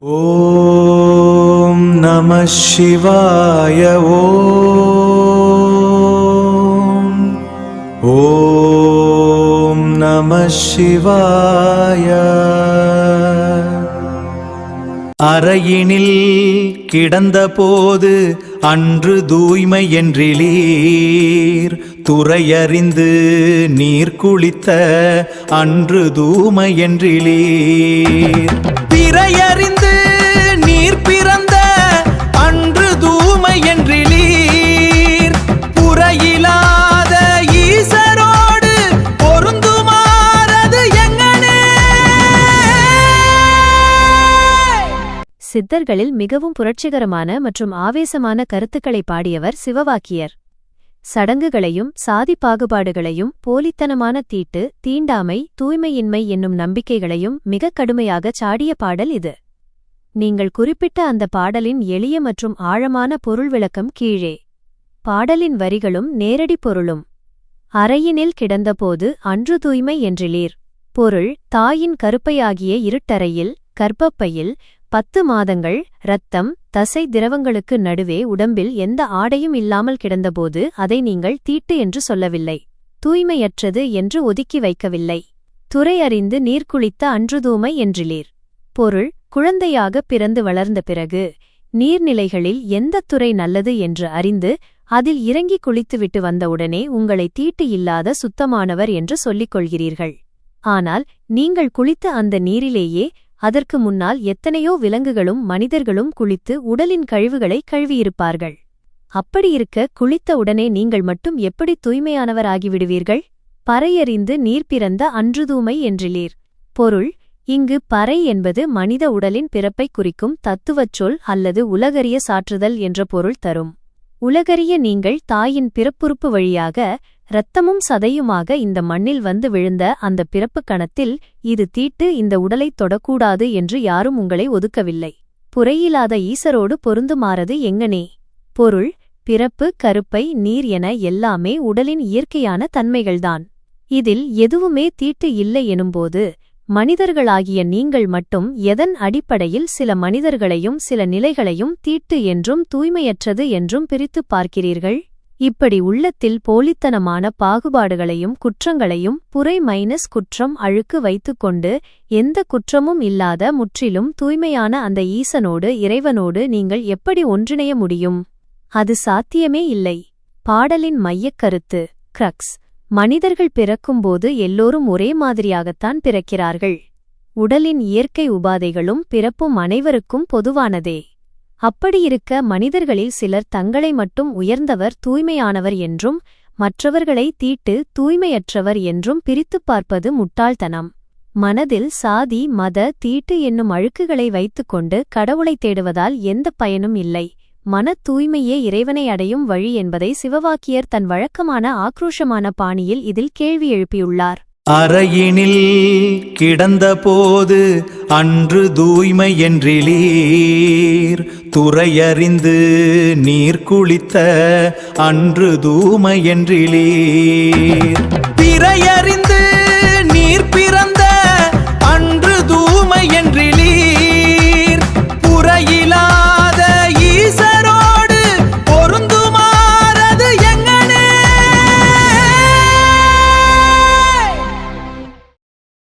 ஓம் நம சிவாய. ஓம் நம சிவாய. அறையினில் கிடந்தபோது அன்று தூய்மை என்றிலீர், துறையறிந்து நீர் குளித்த அன்று தூய்மை என்றிலீர். பிறையறிந்து நீர் பிறந்த அன்று தூய்மை என்றிலீர். புறையிலாத ஈசரோடு பொருந்துமாறது எங்கனே. சித்தர்களில் மிகவும் புரட்சிகரமான மற்றும் ஆவேசமான கருத்துக்களை பாடியவர் சிவவாக்கியர். சடங்குகளையும் சாதி பாகுபாடுகளையும் போலித்தனமான தீட்டு, தீண்டாமை, தூய்மையின்மை என்னும் நம்பிக்கைகளையும் மிக கடுமையாகச் சாடிய பாடல் இது. நீங்கள் குறிப்பிட்ட அந்த பாடலின் எளிய மற்றும் ஆழமான பொருள் விளக்கம் கீழே. பாடலின் வரிகளும் நேரடி பொருளும். அறையினில் கிடந்தபோது அன்று தூய்மை என்றிலீர். பொருள்: தாயின் கருப்பையாகிய இருட்டறையில், கர்ப்பப்பையில் 10 மாதங்கள் இரத்தம், தசை திரவங்களுக்கு நடுவே உடம்பில் எந்த ஆடையும் இல்லாமல் கிடந்தபோது அதை நீங்கள் தீட்டு என்று சொல்லவில்லை, தூய்மையற்றது என்று ஒதுக்கி வைக்கவில்லை. துறையறிந்து நீர்க்குளித்த அன்று தூய்மை என்றிலீர். பொருள்: குழந்தையாக பிறந்து வளர்ந்த பிறகு நீர்நிலைகளில் எந்த துறை நல்லது என்று அறிந்து அதில் இறங்கி குளித்துவிட்டு வந்தவுடனே உங்களை தீட்டு இல்லாத சுத்தமானவர் என்று சொல்லிக் கொள்கிறீர்கள். ஆனால் நீங்கள் குளித்த அந்த நீரிலேயே அதற்கு முன்னால் எத்தனையோ விலங்குகளும் மனிதர்களும் குளித்து உடலின் கழிவுகளை கழுவியிருப்பார்கள். அப்படியிருக்க குளித்த உடனே நீங்கள் மட்டும் எப்படி தூய்மையானவராகிவிடுவீர்கள்? பறையறிந்து நீர் பிறந்த அன்று தூய்மை என்றிலீர். பொருள்: இங்கு பறை என்பது மனித உடலின் பிறப்பை குறிக்கும் தத்துவச் சொல் அல்லது உலகறிய சாற்றுதல் என்ற பொருள் தரும். உலகறிய நீங்கள் தாயின் பிறப்புறுப்பு வழியாக இரத்தமும் சதையுமாக இந்த மண்ணில் வந்து விழுந்த அந்த பிறப்பு கணத்தில் இது தீட்டு, இந்த உடலைத் தொடக்கூடாது என்று யாரும் உங்களை ஒதுக்கவில்லை. புறையிலாத ஈசரோடு பொருந்துமாறது எங்கனே. பொருள்: பிறப்பு, கருப்பை, நீர் என எல்லாமே உடலின் இயற்கையான தன்மைகள்தான். இதில் எதுவுமே தீட்டு இல்லை எனும்போது மனிதர்களாகிய நீங்கள் மட்டும் எதன் அடிப்படையில் சில மனிதர்களையும் சில நிலைகளையும் தீட்டு என்றும் தூய்மையற்றது என்றும் பிரித்துப் பார்க்கிறீர்கள்? இப்படி உள்ளத்தில் போலித்தனமான பாகுபாடுகளையும் குற்றங்களையும் புரை குற்றம் அழுக்கு வைத்துக்கொண்டு எந்த குற்றமும் இல்லாத முற்றிலும் தூய்மையான அந்த ஈசனோடு, இறைவனோடு நீங்கள் எப்படி ஒன்றிணைய முடியும்? அது சாத்தியமே இல்லை. பாடலின் மையக்கருத்து கிரக்ஸ்: மனிதர்கள் பிறக்கும்போது எல்லோரும் ஒரே மாதிரியாகத்தான் பிறக்கிறார்கள். உடலின் இயற்கை உபாதைகளும் பிறப்பும் அனைவருக்கும் பொதுவானதே. அப்படியிருக்க மனிதர்களில் சிலர் தங்களை மட்டும் உயர்ந்தவர், தூய்மையானவர் என்றும் மற்றவர்களை தீட்டு, தூய்மையற்றவர் என்றும் பிரித்துப் பார்ப்பது முட்டாள்தனம். மனதில் சாதி, மத, தீட்டு என்னும் அழுக்குகளை வைத்துக்கொண்டு கடவுளைத் தேடுவதால் எந்த பயனும் இல்லை. மன தூய்மையே இறைவனை அடையும் வழி என்பதை சிவவாக்கியர் தன் வழக்கமான ஆக்ரோஷமான பாணியில் இதில் கேள்வி எழுப்பியுள்ளார். அறையினில் கிடந்தபோது அன்று தூய்மை என்றிலீர், துறையறிந்து நீர் குளித்த அன்று தூய்மை என்றிலீர். பிறையறிந்து